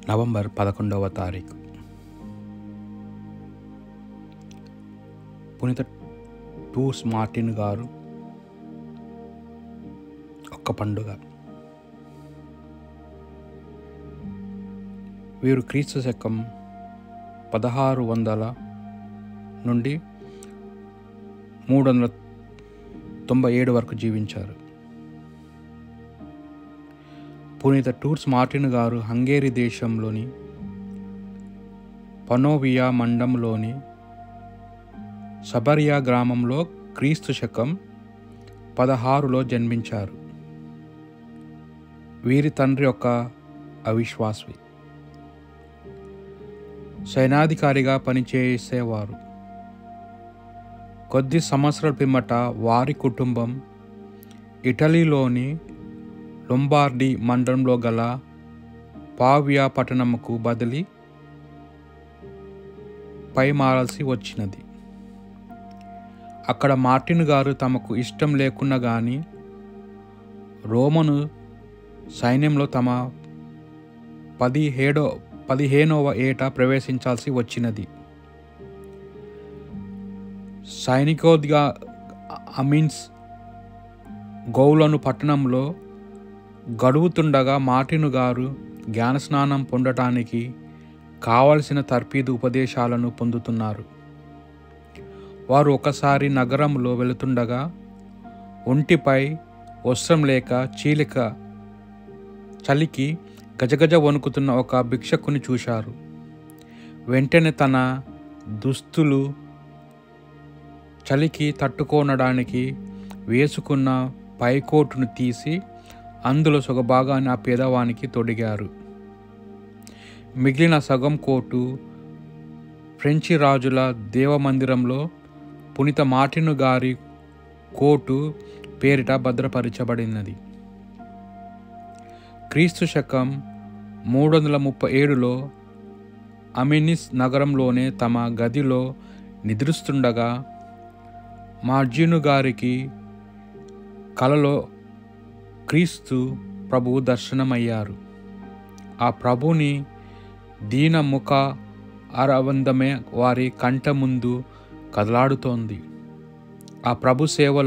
November 11వ తారీఖు పునీత tours Martin గారు ఒక్క పండుగ. వీరు క్రీస్తు శకం 1600 నుండి 397 వరకు జీవించారు. పునీత టూర్స్ మార్టిన్ గారు హంగేరీ దేశంలోని పనోవియా మండలంలోని సబరియా గ్రామంలో క్రీస్తు శకం 16లో జన్మించారు. వీరి తండ్రి ఒక అవిశ్వాసి, సైనాధికారిగా పనిచేసేవారు. కొద్ది సంవత్సరాల పిమ్మట వారి కుటుంబం ఇటలీలోని లొంబార్డీ మండలంలో గల పావియా పట్టణంకు బదిలీ మారాల్సి వచ్చినది. అక్కడ మార్టిన్ గారు తమకు ఇష్టం లేకున్నా కానీ రోమను సైన్యంలో తమ 15వ ఏట ప్రవేశించాల్సి వచ్చినది. సైనికోద్గా అమీన్స్ గౌలను పట్టణంలో గడువుతుండగా మార్టిన్ గారు జ్ఞానస్నానం పొందటానికి కావలసిన తర్ఫీదు ఉపదేశాలను పొందుతున్నారు. వారు ఒకసారి నగరంలో వెళుతుండగా ఒంటిపై వస్త్రం లేక చలికి గజగజ వణుకుతున్న ఒక భిక్షకుని చూశారు. వెంటనే తన దుస్తులు చలికి తట్టుకోనడానికి వేసుకున్న పైకోటును తీసి అందులో సగభాగాన్ని ఆ పేదవానికి తొడిగారు. మిగిలిన సగం కోటు ఫ్రెంచి రాజుల దేవమందిరంలో పునీత మార్టిన్ గారి కోటు పేరిట భద్రపరచబడినది. క్రీస్తు శకం 337లో అమినిస్ నగరంలోనే తమ గదిలో నిద్రిస్తుండగా మార్టిన్ గారికి కలలో క్రీస్తు ప్రభువు దర్శనమయ్యారు. ఆ ప్రభుని దీన ముఖ అరవందమే వారి కంట ముందు కదలాడుతోంది. ఆ ప్రభు సేవలో